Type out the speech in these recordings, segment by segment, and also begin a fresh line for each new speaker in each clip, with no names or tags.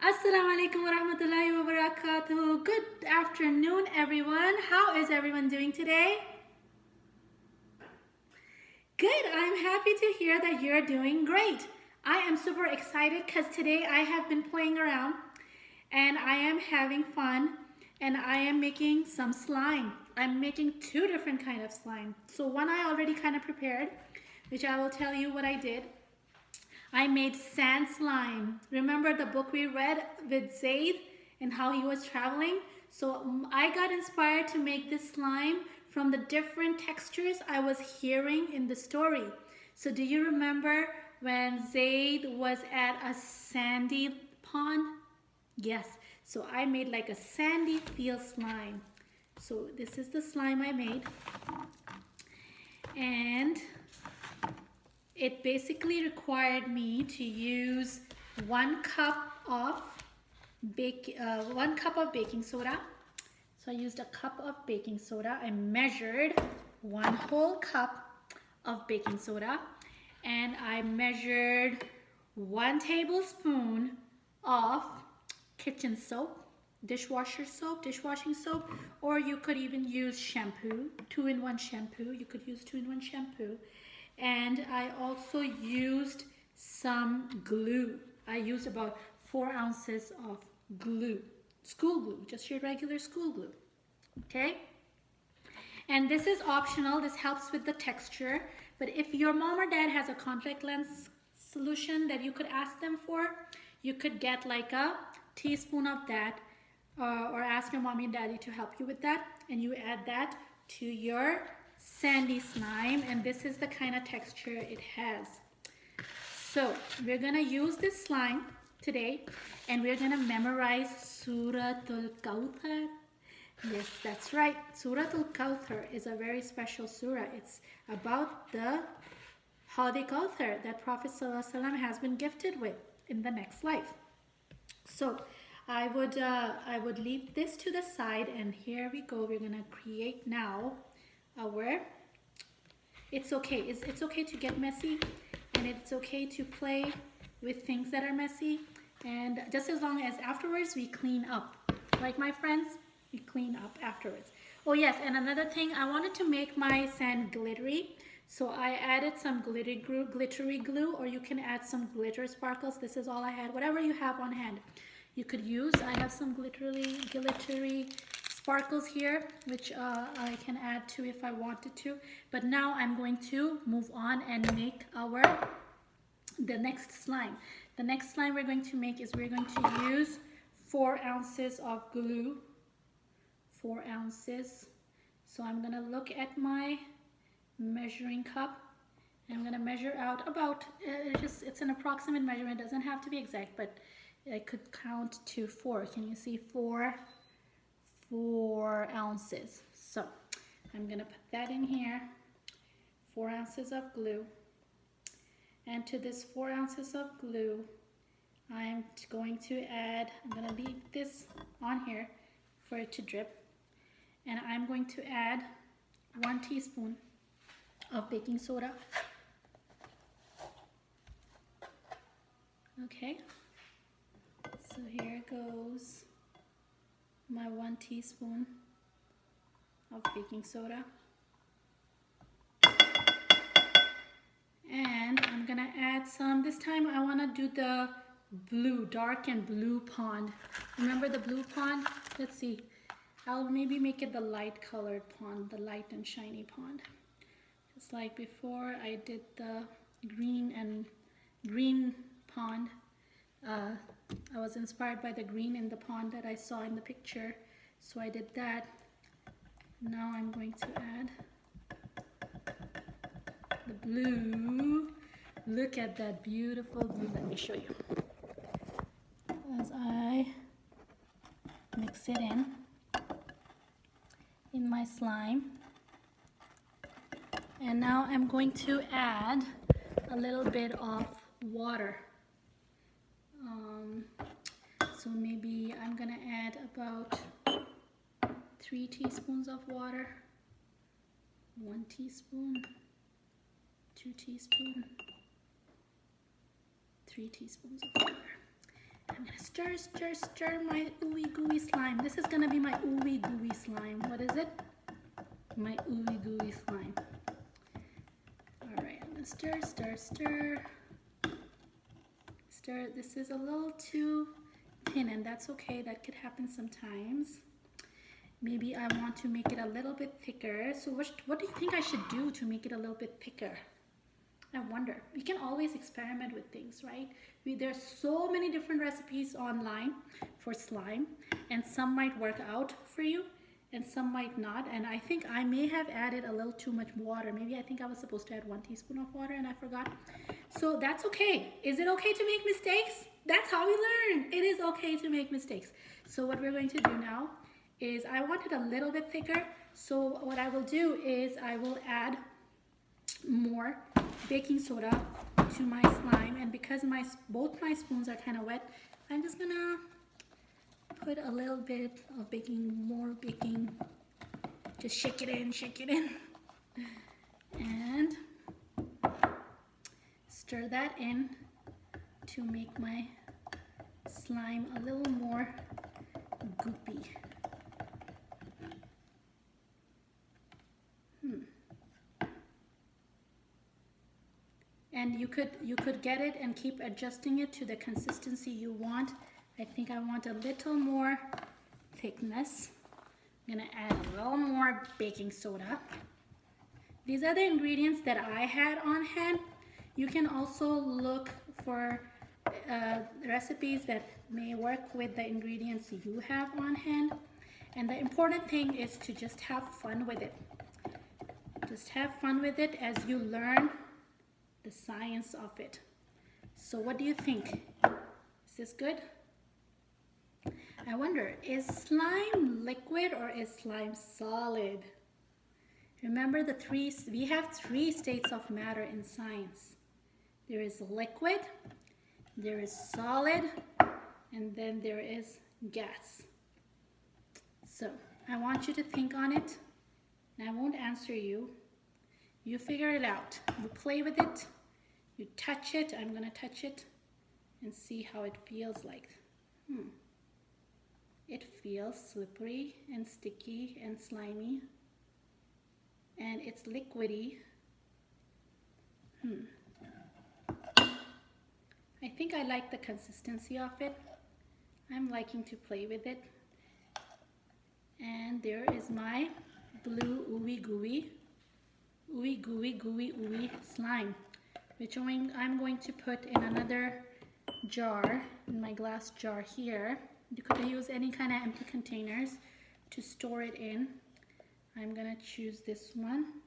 Assalamu alaikum wa rahmatullahi wa barakatuh. Good afternoon, everyone. How is everyone doing today? Good. I'm happy to hear that you're doing great. I am super excited because today I have been playing around and I am having fun and I am making some slime. I'm making two different kinds of slime. So one I already kind of prepared, which I will tell you what I did. I made sand slime. Remember the book we read with Zaid and how he was traveling? So I got inspired to make this slime from the different textures I was hearing in the story. So do you remember when Zaid was at a sandy pond? Yes. So I made like a sandy field slime. So this is the slime I made. And it basically required me to use 1 cup of baking soda. So I used a cup of baking soda. I measured 1 whole cup of baking soda, and I measured 1 tablespoon of kitchen soap, dishwashing soap, or you could even use shampoo, 2-in-1 shampoo. You could use 2-in-1 shampoo. And I also used some glue. I used about 4 ounces of glue, school glue, just your regular school glue. Okay? And this is optional. This helps with the texture. But if your mom or dad has a contact lens solution that you could ask them for, you could get like a teaspoon of that, or ask your mommy and daddy to help you with that, and you add that to your sandy slime, and this is the kind of texture it has. So we're gonna use this slime today, and we're gonna memorize Suratul Kawthar. Yes, that's right. Suratul Kawthar is a very special surah. It's about the Hawdi Kawthar that Prophet ﷺ has been gifted with in the next life. So I would leave this to the side, and here we go. We're gonna create now our, it's okay to get messy, and it's okay to play with things that are messy, and just as long as afterwards we clean up, like my friends, we clean up afterwards. Oh yes, and another thing, I wanted to make my sand glittery, so I added some glittery glue, or you can add some glitter sparkles. This is all I had. Whatever you have on hand you could use. I have some glittery sparkles here, which I can add to if I wanted to. But now I'm going to move on and make the next slime. The next slime we're going to make is we're going to use 4 ounces of glue. 4 ounces. So I'm gonna look at my measuring cup, and I'm gonna measure out about, it's an approximate measurement, it doesn't have to be exact, but I could count to 4. Can you see 4 ounces? So I'm gonna put that in here, 4 ounces of glue, and to this 4 ounces of glue I'm going to add, I'm gonna leave this on here for it to drip, and I'm going to add 1 teaspoon of baking soda. Okay, so here goes my 1 teaspoon of baking soda, and I'm gonna add some, this time I want to do the blue, dark and blue pond. Remember the blue pond? Let's see, I'll maybe make it the light colored pond, the light and shiny pond, just like before I did the green pond. I was inspired by the green in the pond that I saw in the picture, so I did that. Now I'm going to add the blue. Look at that beautiful blue. Let me show you. As I mix it in my slime. And now I'm going to add a little bit of water. So maybe I'm gonna add about 3 teaspoons of water. 1 teaspoon, 2 teaspoons, 3 teaspoons of water. I'm gonna stir, stir, stir my ooey gooey slime. This is gonna be my ooey gooey slime. What is it? My ooey gooey slime. All right, I'm gonna stir, stir, stir. Stir. This is a little too thin, and that's okay. That could happen sometimes. Maybe I want to make it a little bit thicker. So what do you think I should do to make it a little bit thicker? I wonder. We can always experiment with things, right? There's so many different recipes online for slime, and some might work out for you and some might not. And I think I may have added a little too much water. Maybe I think I was supposed to add 1 teaspoon of water and I forgot. So that's okay. Is it okay to make mistakes? That's how we learn. It is okay to make mistakes. So what we're going to do now is I want it a little bit thicker. So what I will do is I will add more baking soda to my slime, and because both my spoons are kind of wet, I'm just gonna put a little bit of more baking, just shake it in, and stir that in to make my slime a little more goopy. And you could get it and keep adjusting it to the consistency you want. I think I want a little more thickness. I'm gonna add a little more baking soda. These are the ingredients that I had on hand. You can also look for recipes that may work with the ingredients you have on hand. And the important thing is to just have fun with it. Just have fun with it as you learn the science of it. So what do you think? Is this good? I wonder, is slime liquid or is slime solid? Remember we have 3 states of matter in science. There is liquid, there is solid, and then there is gas. So I want you to think on it, and I won't answer you. You figure it out. You play with it. You touch it. I'm going to touch it and see how it feels like. It feels slippery and sticky and slimy. And it's liquidy. I think I like the consistency of it. I'm liking to play with it. And there is my blue ooey gooey slime, which I'm going to put in another jar, in my glass jar here. You could use any kind of empty containers to store it in. I'm gonna choose this one.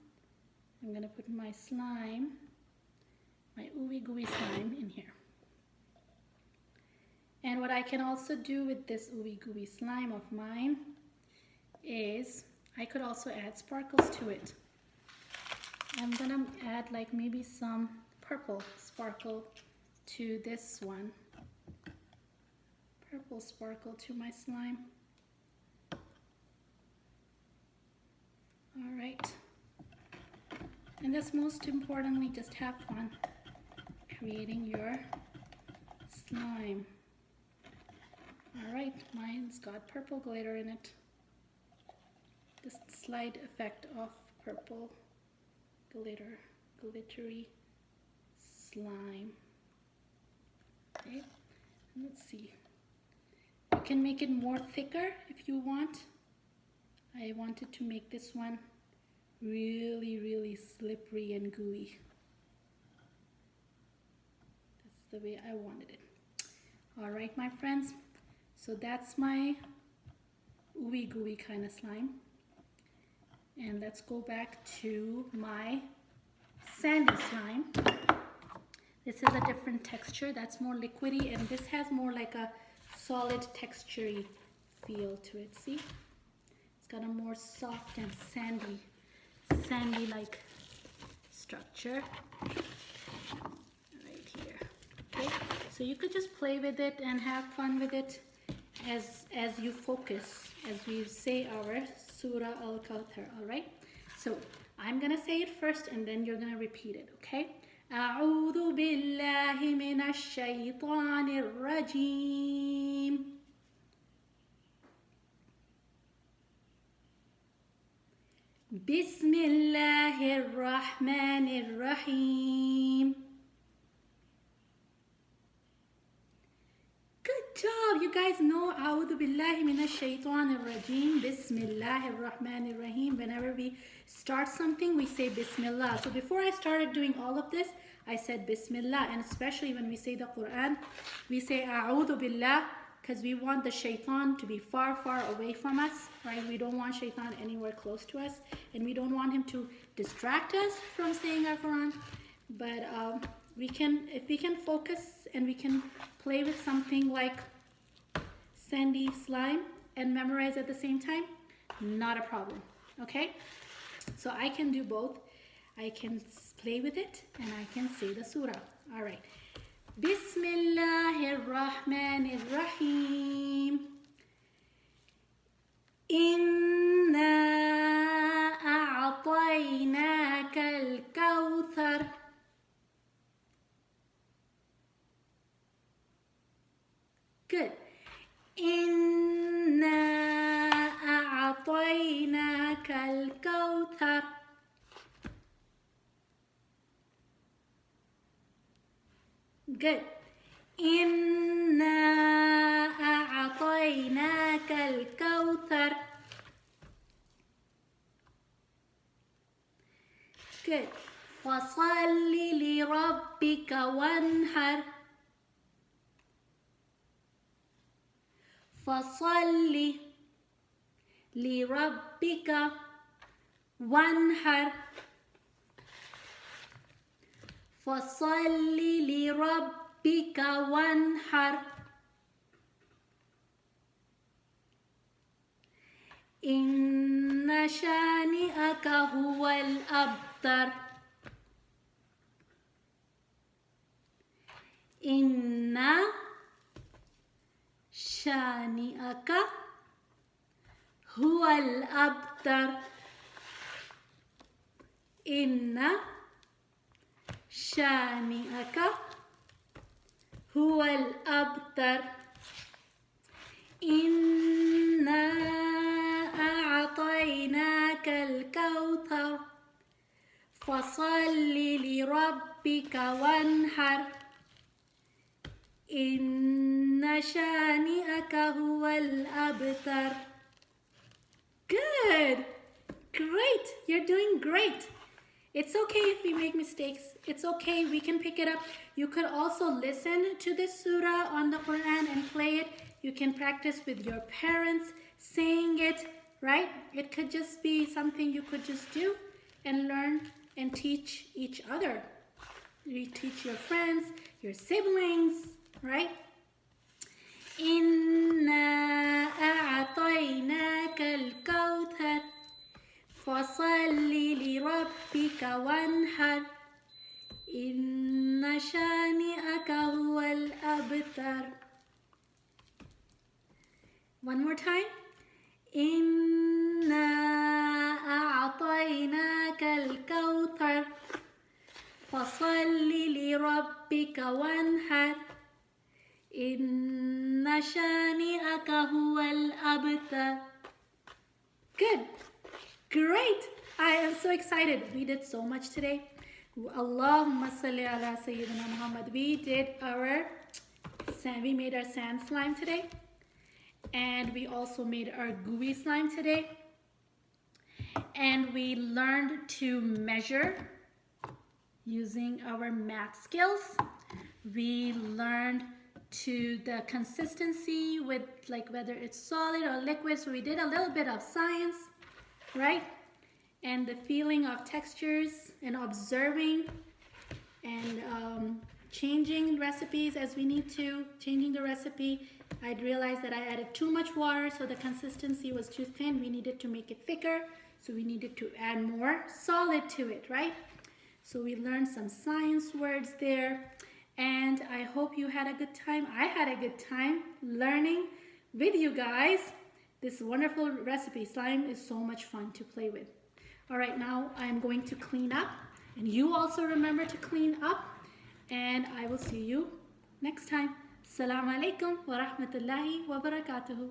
I'm gonna put my slime, my ooey gooey slime in here. And what I can also do with this ooey gooey slime of mine is I could also add sparkles to it. I'm gonna add like maybe some purple sparkle to this one. Purple sparkle to my slime. All right. And that's most importantly, just have fun creating your slime. All right, mine's got purple glitter in it. Just slight effect of purple glittery slime. Okay, let's see. You can make it more thicker if you want. I wanted to make this one really slippery and gooey. That's the way I wanted it. All right, my friends. So that's my ooey gooey kind of slime. And let's go back to my sandy slime. This is a different texture. That's more liquidy, and this has more like a solid textury feel to it. See? It's got a more soft and sandy-like structure right here. Okay? So you could just play with it and have fun with it as you focus, as we say our Surah Al-Kawthar, all right? So I'm gonna say it first and then you're gonna repeat it, okay? أعوذ بالله من الشيطان الرجيم. بسم الله الرحمن الرحيم. Good job. You guys know أعوذ بالله من الشيطان الرجيم. بسم الله الرحمن الرحيم. Whenever we start something, we say Bismillah. So before I started doing all of this, I said Bismillah. And especially when we say the Quran, we say أعوذ بالله because we want the shaitan to be far, far away from us, right? We don't want shaitan anywhere close to us, and we don't want him to distract us from saying our Quran. But if we can focus and we can play with something like sandy slime and memorize at the same time, not a problem, okay? So I can do both. I can play with it and I can say the surah. All right. بسم الله الرحمن الرحيم. إنا أعطيناك الكوثر. Good. إنا أعطيناك الكوثر. Good. إنا أعطيناك الكوثر. Good. فصل لربك وانحر. فصل لربك وانحر. فصل لربك وانحر. إن شانئك هو الأبتر. إن شانئك هو الأبتر. إن شانئك هو الأبتر. إنا أعطيناك الكوثر. فصل لربك وانحر. إن شانئك هو الأبتر. Good. Great. You're doing great. It's okay if we make mistakes. It's okay. We can pick it up. You could also listen to this surah on the Quran and play it. You can practice with your parents saying it, right? It could just be something you could just do and learn and teach each other. You teach your friends, your siblings, right? إنا أعطيناك الكوثر. فصل لربك وانحر. إن شانئك هو الأبتر. One more time. إنا أعطيناك الكوثر. فصل لربك وانحر. إن شانئك هو الأبتر. Good. Great. I am so excited. We did so much today. Allahumma salli ala Sayyidina Muhammad. We made our sand slime today. And we also made our gooey slime today. And we learned to measure using our math skills. We learned to the consistency with like whether it's solid or liquid. So we did a little bit of science, right? And the feeling of textures and observing and changing recipes as we need to, changing the recipe. I'd realized that I added too much water, so the consistency was too thin. We needed to make it thicker, so we needed to add more solid to it, right? So we learned some science words there, and I hope you had a good time. I had a good time learning with you guys this wonderful recipe. Slime is so much fun to play with. All right, now I'm going to clean up And you also remember to clean up, and I will see you next time. Assalamu alaikum wa rahmatullahi wa barakatuhu.